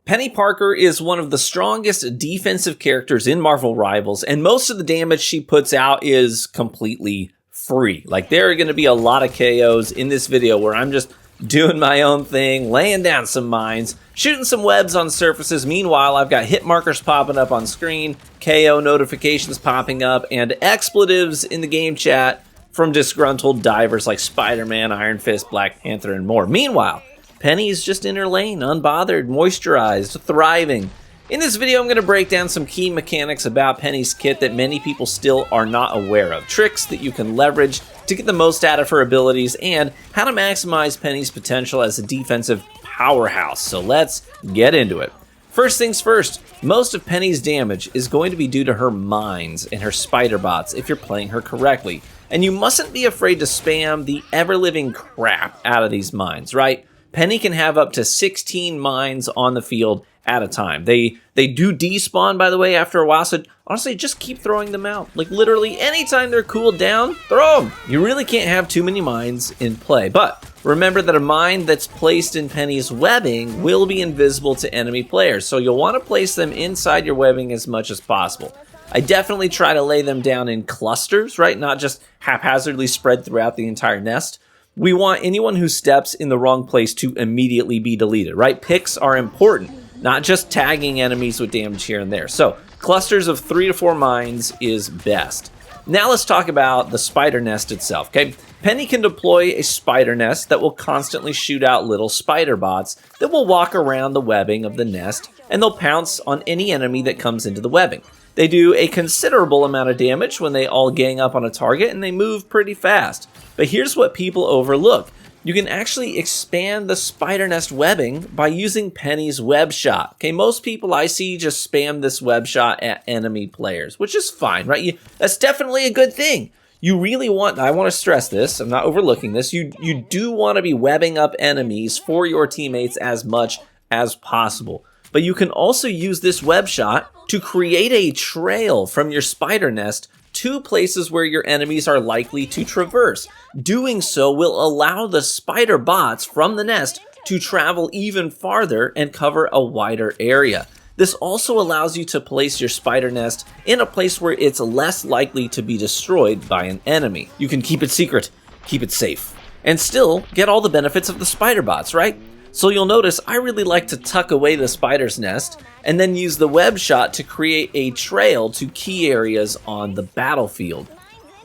Peni Parker is one of the strongest defensive characters in Marvel Rivals, and most of the damage she puts out is completely free. Like, there are going to be a lot of KOs in this video where I'm just doing my own thing, laying down some mines, shooting some webs on surfaces. Meanwhile, I've got hit markers popping up on screen, KO notifications popping up, and expletives in the game chat from disgruntled divers like Spider-Man, Iron Fist, Black Panther, and more. Meanwhile, Peni's just in her lane, unbothered, moisturized, thriving. In this video, I'm going to break down some key mechanics about Peni's kit that many people still are not aware of, tricks that you can leverage to get the most out of her abilities, and how to maximize Peni's potential as a defensive powerhouse. So let's get into it. First things first, most of Peni's damage is going to be due to her mines and her spider bots if you're playing her correctly. And you mustn't be afraid to spam the ever-living crap out of these mines, right? Peni can have up to 16 mines on the field at a time. They do despawn, by the way, after a while, so honestly, just keep throwing them out. Like, literally, anytime they're cooled down, throw them. You really can't have too many mines in play, but remember that a mine that's placed in Peni's webbing will be invisible to enemy players, so you'll want to place them inside your webbing as much as possible. I definitely try to lay them down in clusters, right? Not just haphazardly spread throughout the entire nest. We want anyone who steps in the wrong place to immediately be deleted, right? Picks are important, not just tagging enemies with damage here and there. So clusters of 3 to 4 mines is best. Now let's talk about the spider nest itself, okay? Peni can deploy a spider nest that will constantly shoot out little spider bots that will walk around the webbing of the nest, and they'll pounce on any enemy that comes into the webbing. They do a considerable amount of damage when they all gang up on a target, and they move pretty fast. But here's what people overlook. You can actually expand the spider nest webbing by using Peni's Webshot. Okay, most people I see just spam this Webshot at enemy players, which is fine, right? That's definitely a good thing. You really want, I want to stress this, I'm not overlooking this, you do want to be webbing up enemies for your teammates as much as possible. But you can also use this Webshot to create a trail from your spider nest to places where your enemies are likely to traverse. Doing so will allow the spider bots from the nest to travel even farther and cover a wider area. This also allows you to place your spider nest in a place where it's less likely to be destroyed by an enemy. You can keep it secret, keep it safe, and still get all the benefits of the spider bots, right? So you'll notice I really like to tuck away the spider's nest and then use the Webshot to create a trail to key areas on the battlefield.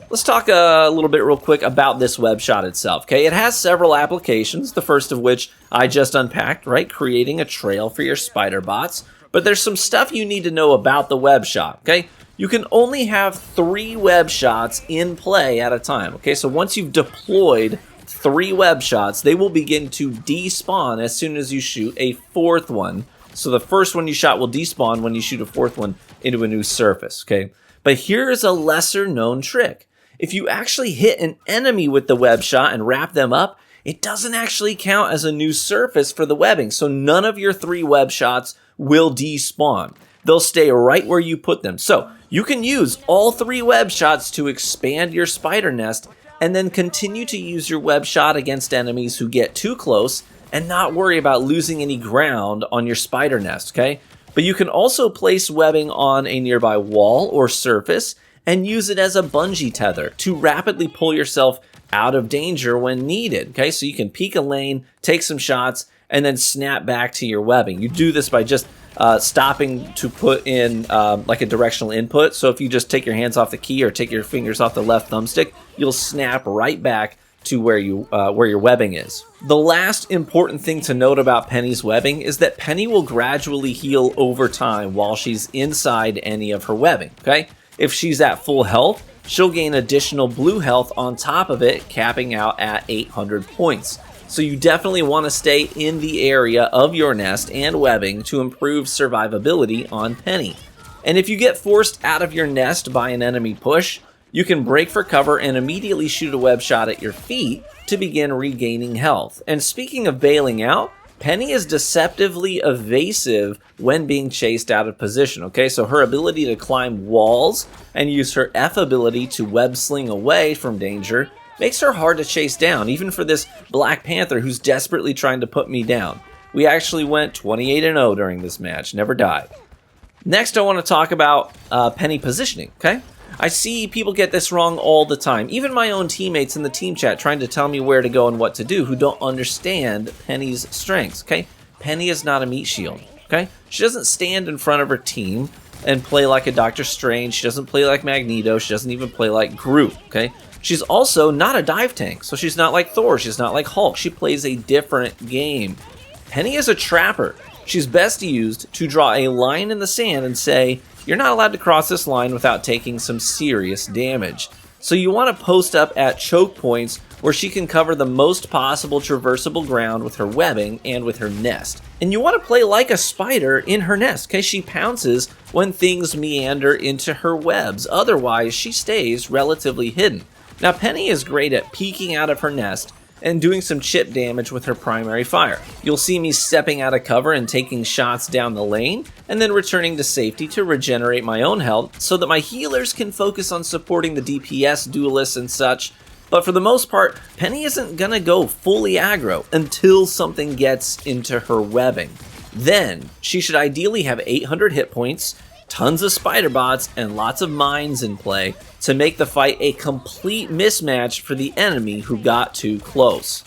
Let's talk a little bit real quick about this Webshot itself, okay? It has several applications, the first of which I just unpacked, right? Creating a trail for your spider bots. But there's some stuff you need to know about the Webshot, okay? You can only have 3 Webshots in play at a time, okay? So once you've deployed 3 Webshots, they will begin to despawn as soon as you shoot a 4th one. So the first one you shot will despawn when you shoot a 4th one into a new surface, okay? But here's a lesser known trick. If you actually hit an enemy with the Webshot and wrap them up, it doesn't actually count as a new surface for the webbing. So none of your 3 Webshots will despawn. They'll stay right where you put them. So you can use all 3 Webshots to expand your spider nest and then continue to use your Webshot against enemies who get too close and not worry about losing any ground on your spider nest, okay? But you can also place webbing on a nearby wall or surface and use it as a bungee tether to rapidly pull yourself out of danger when needed, okay? So you can peek a lane, take some shots, and then snap back to your webbing. You do this by just stopping to put in like a directional input. So if you just take your hands off the key or take your fingers off the left thumbstick, you'll snap right back to where your webbing is. The last important thing to note about Peni's webbing is that Peni will gradually heal over time while she's inside any of her webbing, okay? If she's at full health, she'll gain additional blue health on top of it, capping out at 800 points. So you definitely want to stay in the area of your nest and webbing to improve survivability on Peni. And if you get forced out of your nest by an enemy push, you can break for cover and immediately shoot a Webshot at your feet to begin regaining health. And speaking of bailing out, Peni is deceptively evasive when being chased out of position, okay? So her ability to climb walls and use her F ability to web sling away from danger makes her hard to chase down, even for this Black Panther who's desperately trying to put me down. We actually went 28-0 during this match, never died. Next, I want to talk about Peni positioning, okay? I see people get this wrong all the time. Even my own teammates in the team chat trying to tell me where to go and what to do who don't understand Peni's strengths, okay? Peni is not a meat shield, okay? She doesn't stand in front of her team and play like a Doctor Strange. She doesn't play like Magneto. She doesn't even play like Groot, okay? She's also not a dive tank, so she's not like Thor. She's not like Hulk. She plays a different game. Peni is a trapper. She's best used to draw a line in the sand and say, you're not allowed to cross this line without taking some serious damage. So you want to post up at choke points where she can cover the most possible traversable ground with her webbing and with her nest. And you want to play like a spider in her nest, because she pounces when things meander into her webs. Otherwise, she stays relatively hidden. Now, Peni is great at peeking out of her nest and doing some chip damage with her primary fire. You'll see me stepping out of cover and taking shots down the lane, and then returning to safety to regenerate my own health so that my healers can focus on supporting the DPS duelists and such. But for the most part, Peni isn't gonna go fully aggro until something gets into her webbing. Then, she should ideally have 800 hit points, tons of spider bots, and lots of mines in play to make the fight a complete mismatch for the enemy who got too close.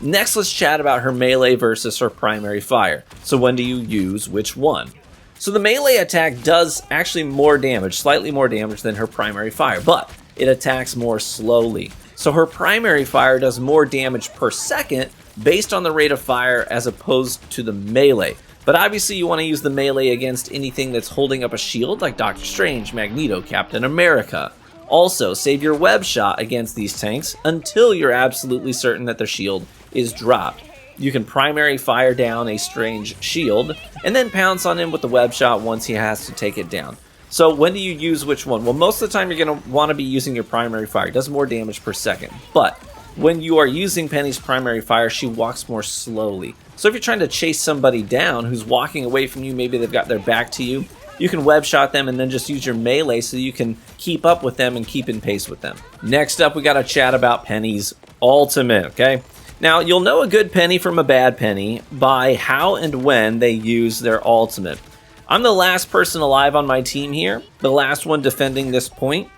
Next, let's chat about her melee versus her primary fire. So when do you use which one? So the melee attack does actually more damage, slightly more damage than her primary fire, but it attacks more slowly. So her primary fire does more damage per second based on the rate of fire as opposed to the melee. But obviously you want to use the melee against anything that's holding up a shield like Doctor Strange, Magneto, Captain America. Also, save your Webshot against these tanks until you're absolutely certain that their shield is dropped. You can primary fire down a Strange shield and then pounce on him with the Webshot once he has to take it down. So when do you use which one? Well, most of the time you're going to want to be using your primary fire. It does more damage per second. But when you are using Peni's primary fire, she walks more slowly. So if you're trying to chase somebody down who's walking away from you, maybe they've got their back to you, you can web shot them and then just use your melee so you can keep up with them and keep in pace with them. Next up, we got to chat about Peni's ultimate, okay? Now, you'll know a good Peni from a bad Peni by how and when they use their ultimate. I'm the last person alive on my team here, the last one defending this point,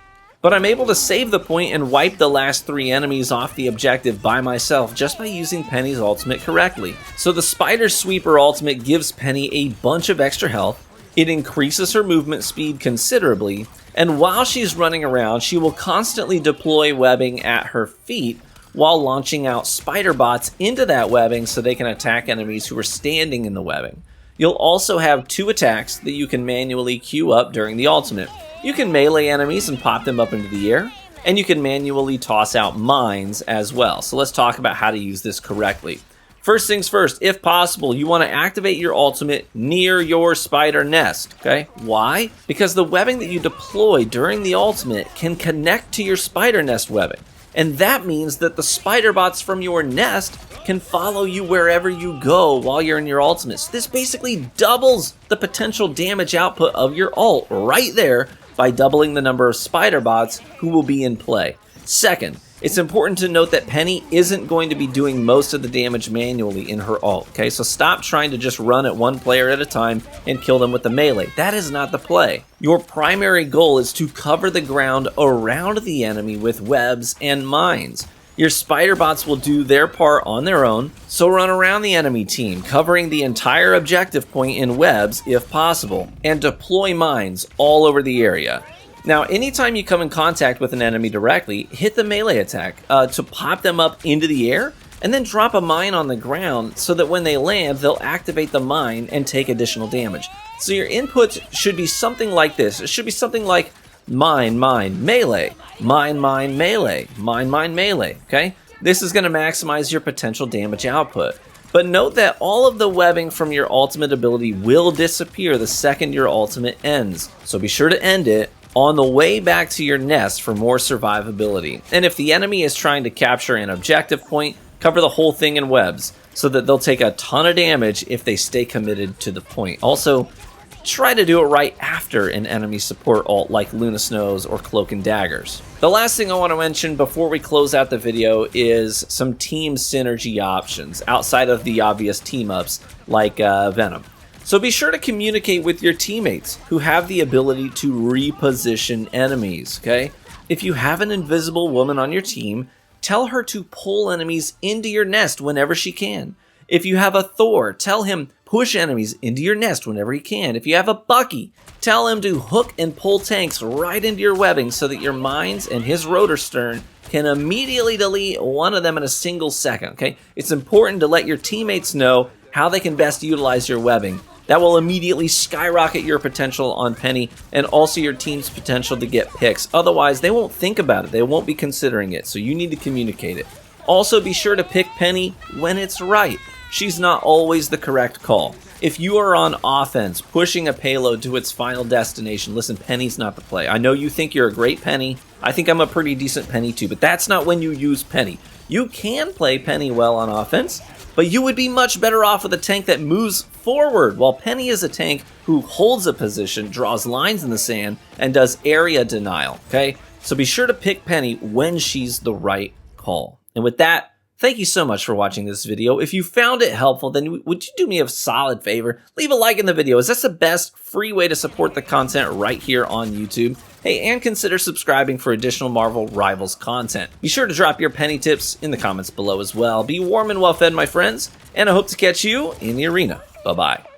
but I'm able to save the point and wipe the last 3 enemies off the objective by myself just by using Peni's ultimate correctly. So the Spider Sweeper ultimate gives Peni a bunch of extra health, it increases her movement speed considerably, and while she's running around, she will constantly deploy webbing at her feet while launching out spider bots into that webbing so they can attack enemies who are standing in the webbing. You'll also have 2 attacks that you can manually queue up during the ultimate. You can melee enemies and pop them up into the air, and you can manually toss out mines as well. So let's talk about how to use this correctly. First things first, if possible, you want to activate your ultimate near your spider nest, okay? Why? Because the webbing that you deploy during the ultimate can connect to your spider nest webbing. And that means that the spider bots from your nest can follow you wherever you go while you're in your ultimate. So this basically doubles the potential damage output of your ult right there by doubling the number of spider bots who will be in play. Second, it's important to note that Peni isn't going to be doing most of the damage manually in her ult, okay? So stop trying to just run at one player at a time and kill them with the melee. That is not the play. Your primary goal is to cover the ground around the enemy with webs and mines. Your spider bots will do their part on their own, so run around the enemy team, covering the entire objective point in webs if possible, and deploy mines all over the area. Now, anytime you come in contact with an enemy directly, hit the melee attack to pop them up into the air, and then drop a mine on the ground so that when they land, they'll activate the mine and take additional damage. So your inputs should be something like this. It should be something like mine, mine, melee, mine, mine, melee, mine, mine, melee, okay? This is going to maximize your potential damage output. But note that all of the webbing from your ultimate ability will disappear the second your ultimate ends. So be sure to end it on the way back to your nest for more survivability. And if the enemy is trying to capture an objective point, cover the whole thing in webs so that they'll take a ton of damage if they stay committed to the point. Also, try to do it right after an enemy support ult like Luna Snows or Cloak and Daggers. The last thing I want to mention before we close out the video is some team synergy options outside of the obvious team-ups like Venom. So be sure to communicate with your teammates who have the ability to reposition enemies, okay? If you have an invisible woman on your team, tell her to pull enemies into your nest whenever she can. If you have a Thor, tell him push enemies into your nest whenever he can. If you have a Bucky, tell him to hook and pull tanks right into your webbing so that your mines and his rotor stern can immediately delete one of them in a single second, okay? It's important to let your teammates know how they can best utilize your webbing. That will immediately skyrocket your potential on Peni and also your team's potential to get picks. Otherwise, they won't think about it. They won't be considering it, so you need to communicate it. Also, be sure to pick Peni when it's right. She's not always the correct call. If you are on offense, pushing a payload to its final destination, listen, Peni's not the play. I know you think you're a great Peni. I think I'm a pretty decent Peni too, but that's not when you use Peni. You can play Peni well on offense, but you would be much better off with a tank that moves forward, while Peni is a tank who holds a position, draws lines in the sand, and does area denial, okay? So be sure to pick Peni when she's the right call. And with that, thank you so much for watching this video. If you found it helpful, then would you do me a solid favor? Leave a like in the video, as that's the best free way to support the content right here on YouTube. Hey, and consider subscribing for additional Marvel Rivals content. Be sure to drop your Peni tips in the comments below as well. Be warm and well fed, my friends, and I hope to catch you in the arena. Bye-bye.